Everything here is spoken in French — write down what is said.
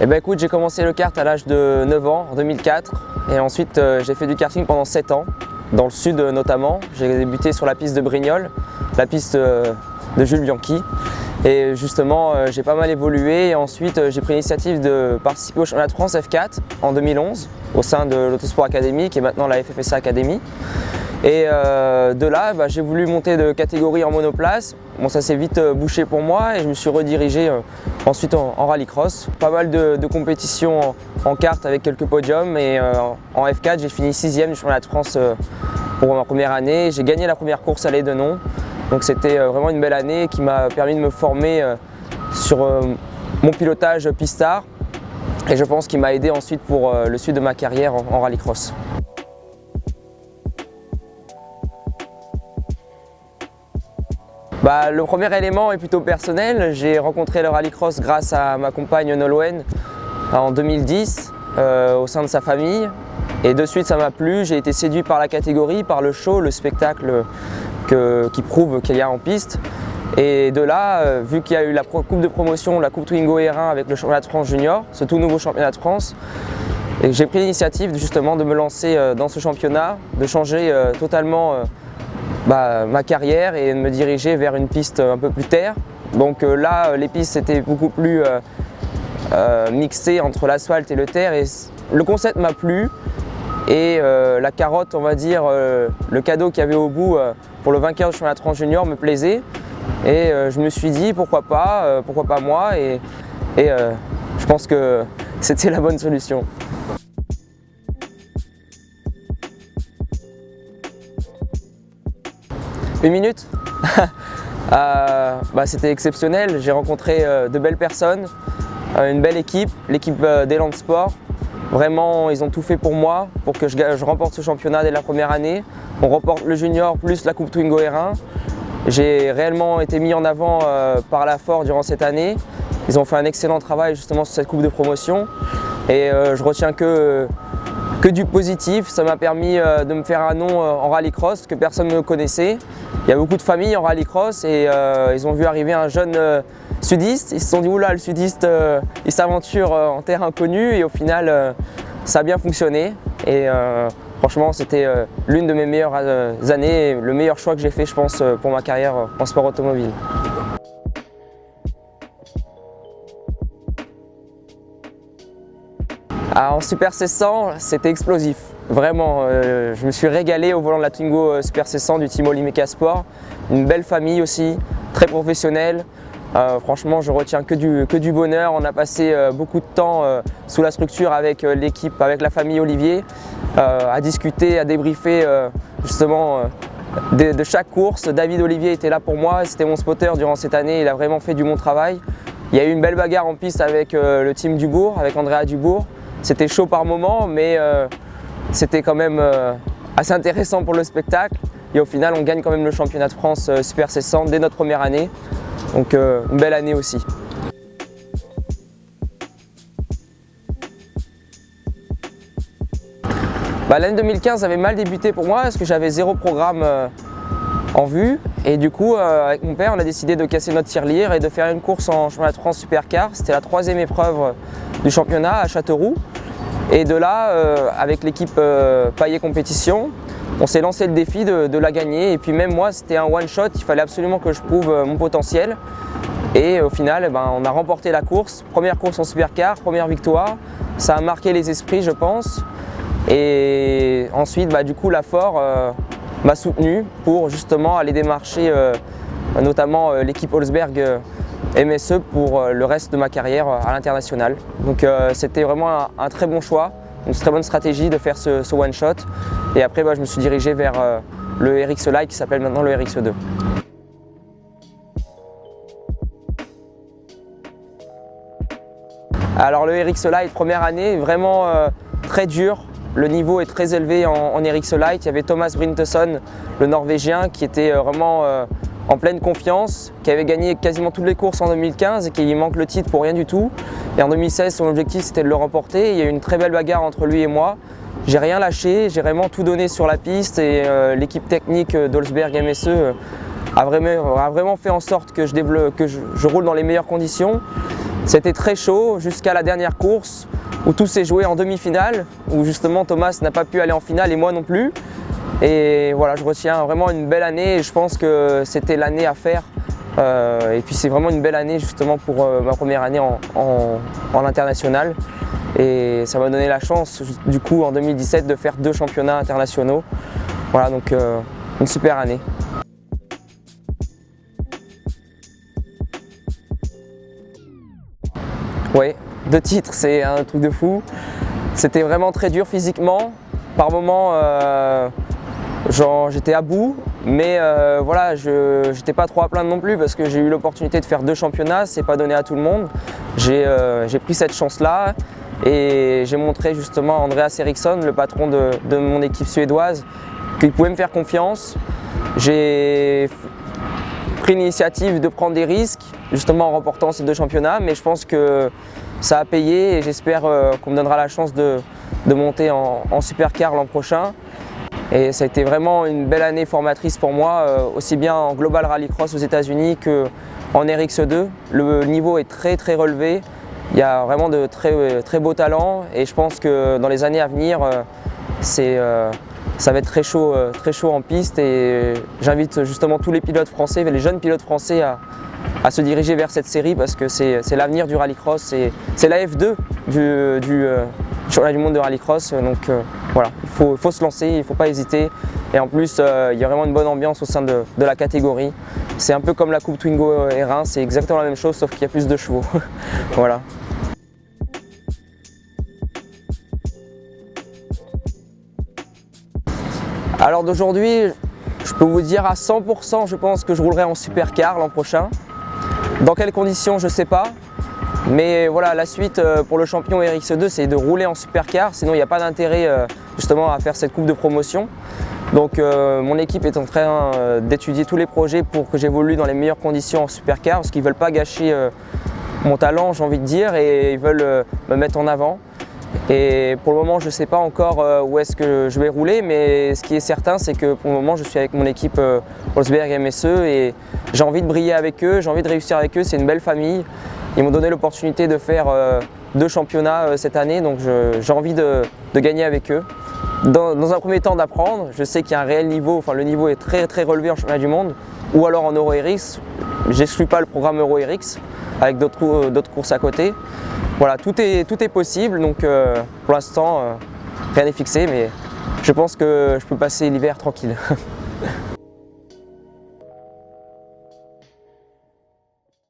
Eh ben écoute, j'ai commencé le kart à l'âge de 9 ans, en 2004, et ensuite j'ai fait du karting pendant 7 ans, dans le sud notamment. J'ai débuté sur la piste de Brignoles, la piste de Jules Bianchi, et justement j'ai pas mal évolué, et ensuite j'ai pris l'initiative de participer au championnat de France F4 en 2011, au sein de l'Autosport Academy, qui est maintenant la FFSA Academy. Et de là, j'ai voulu monter de catégorie en monoplace. Bon, ça s'est vite bouché pour moi et je me suis redirigé ensuite en rallycross. Pas mal de compétitions en kart avec quelques podiums, et en F4 j'ai fini 6e du championnat de France pour ma première année. J'ai gagné la première course à l'Aidenon, donc c'était vraiment une belle année qui m'a permis de me former sur mon pilotage pistard, et je pense qu'il m'a aidé ensuite pour le suite de ma carrière en rallycross. Le premier élément est plutôt personnel. J'ai rencontré le rallycross grâce à ma compagne Nolwenn en 2010 au sein de sa famille, et de suite ça m'a plu. J'ai été séduit par la catégorie, par le show, le spectacle qui prouve qu'il y a en piste. Et de là, vu qu'il y a eu la coupe de promotion, la coupe Twingo R1 avec le championnat de France junior, ce tout nouveau championnat de France, et j'ai pris l'initiative justement de me lancer dans ce championnat, de changer totalement ma carrière et de me diriger vers une piste un peu plus terre. Donc là, les pistes étaient beaucoup plus mixées entre l'asphalte et le terre, et le concept m'a plu, et la carotte, on va dire, le cadeau qu'il y avait au bout pour le vainqueur du championnat de France junior me plaisait, et je me suis dit pourquoi pas moi, et je pense que c'était la bonne solution. Une minute. C'était exceptionnel, j'ai rencontré de belles personnes, une belle équipe, l'équipe d'Elan Sport. Vraiment, ils ont tout fait pour moi, pour que je remporte ce championnat dès la première année. On remporte le junior plus la coupe Twingo R1. J'ai réellement été mis en avant par la Ford durant cette année. Ils ont fait un excellent travail justement sur cette coupe de promotion, et je retiens que du positif. Ça m'a permis de me faire un nom en rallycross que personne ne me connaissait. Il y a beaucoup de familles en rallycross, et ils ont vu arriver un jeune sudiste. Ils se sont dit oula, le sudiste il s'aventure en terre inconnue, et au final ça a bien fonctionné. Et franchement, c'était l'une de mes meilleures années, et le meilleur choix que j'ai fait, je pense, pour ma carrière en sport automobile. En Super 600, c'était explosif, vraiment. Je me suis régalé au volant de la Twingo Super 600 du team Olympica Sport. Une belle famille aussi, très professionnelle. Franchement, je retiens que du bonheur. On a passé beaucoup de temps sous la structure avec l'équipe, avec la famille Olivier, à discuter, à débriefer justement de chaque course. David Olivier était là pour moi, c'était mon spotter durant cette année. Il a vraiment fait du bon travail. Il y a eu une belle bagarre en piste avec le team Dubourg, avec Andrea Dubourg. C'était chaud par moment, mais c'était quand même assez intéressant pour le spectacle. Et au final, on gagne quand même le championnat de France Super 600 dès notre première année. Donc une belle année aussi. L'année 2015 avait mal débuté pour moi parce que j'avais 0 programme en vue. Et du coup, avec mon père, on a décidé de casser notre tirelire et de faire une course en championnat de France Supercar. C'était la 3e épreuve du championnat à Châteauroux. Et de là, avec l'équipe Paillet Compétition, on s'est lancé le défi de la gagner. Et puis même moi, c'était un one-shot, il fallait absolument que je prouve mon potentiel. Et au final, on a remporté la course. Première course en Supercar, première victoire. Ça a marqué les esprits, je pense. Et ensuite, du coup, la Ford m'a soutenu pour justement aller démarcher notamment l'équipe Olsberg MSE pour le reste de ma carrière à l'international. Donc c'était vraiment un très bon choix, une très bonne stratégie de faire ce one-shot. Et après, je me suis dirigé vers le RX Lite qui s'appelle maintenant le RX2. Alors le RX Lite, première année, vraiment très dur. Le niveau est très élevé en RX Lite. Il y avait Thomas Bryntesson, le Norvégien, qui était vraiment en pleine confiance, qui avait gagné quasiment toutes les courses en 2015 et qui manque le titre pour rien du tout. Et en 2016, son objectif c'était de le remporter. Il y a eu une très belle bagarre entre lui et moi. J'ai rien lâché, j'ai vraiment tout donné sur la piste et l'équipe technique d'Olsberg MSE a vraiment fait en sorte que je roule dans les meilleures conditions. C'était très chaud jusqu'à la dernière course où tout s'est joué en demi-finale, où justement Thomas n'a pas pu aller en finale et moi non plus. Et voilà, je retiens vraiment une belle année et je pense que c'était l'année à faire. Et puis c'est vraiment une belle année justement pour ma première année en international. Et ça m'a donné la chance du coup en 2017 de faire 2 championnats internationaux. Voilà, donc une super année. Oui, 2 titres, c'est un truc de fou. C'était vraiment très dur physiquement. Par moments, j'étais à bout, mais voilà, je n'étais pas trop à plaindre non plus parce que j'ai eu l'opportunité de faire 2 championnats, c'est pas donné à tout le monde. J'ai pris cette chance-là et j'ai montré justement à Andreas Eriksson, le patron de mon équipe suédoise, qu'il pouvait me faire confiance. J'ai pris l'initiative de prendre des risques, justement en remportant ces 2 championnats, mais je pense que ça a payé et j'espère qu'on me donnera la chance de monter en supercar l'an prochain. Et ça a été vraiment une belle année formatrice pour moi, aussi bien en Global Rallycross aux États-Unis qu'en RX2. Le niveau est très très relevé, il y a vraiment de très beaux talents et je pense que dans les années à venir, ça va être très chaud en piste et j'invite justement tous les pilotes français, les jeunes pilotes français à se diriger vers cette série parce que c'est l'avenir du rallycross, c'est la F2 du championnat du monde de rallycross. Donc voilà, il faut se lancer, il ne faut pas hésiter. Et en plus, il y a vraiment une bonne ambiance au sein de la catégorie. C'est un peu comme la Coupe Twingo R1, c'est exactement la même chose sauf qu'il y a plus de chevaux. Voilà. Alors d'aujourd'hui, je peux vous dire à 100% je pense que je roulerai en supercar l'an prochain. Dans quelles conditions, je ne sais pas. Mais voilà, la suite pour le champion RX2, c'est de rouler en supercar. Sinon, il n'y a pas d'intérêt justement à faire cette coupe de promotion. Donc mon équipe est en train d'étudier tous les projets pour que j'évolue dans les meilleures conditions en supercar. Parce qu'ils ne veulent pas gâcher mon talent, j'ai envie de dire, et ils veulent me mettre en avant. Et pour le moment, je ne sais pas encore où est-ce que je vais rouler, mais ce qui est certain, c'est que pour le moment, je suis avec mon équipe Olsberg MSE et j'ai envie de briller avec eux, j'ai envie de réussir avec eux, c'est une belle famille. Ils m'ont donné l'opportunité de faire 2 championnats cette année, donc j'ai envie de gagner avec eux. Dans un premier temps d'apprendre, je sais qu'il y a un réel niveau, enfin le niveau est très très relevé en championnat du monde, ou alors en Euro RX, j'exclus pas le programme Euro RX avec d'autres courses à côté. Voilà, tout est possible, donc pour l'instant rien n'est fixé, mais je pense que je peux passer l'hiver tranquille.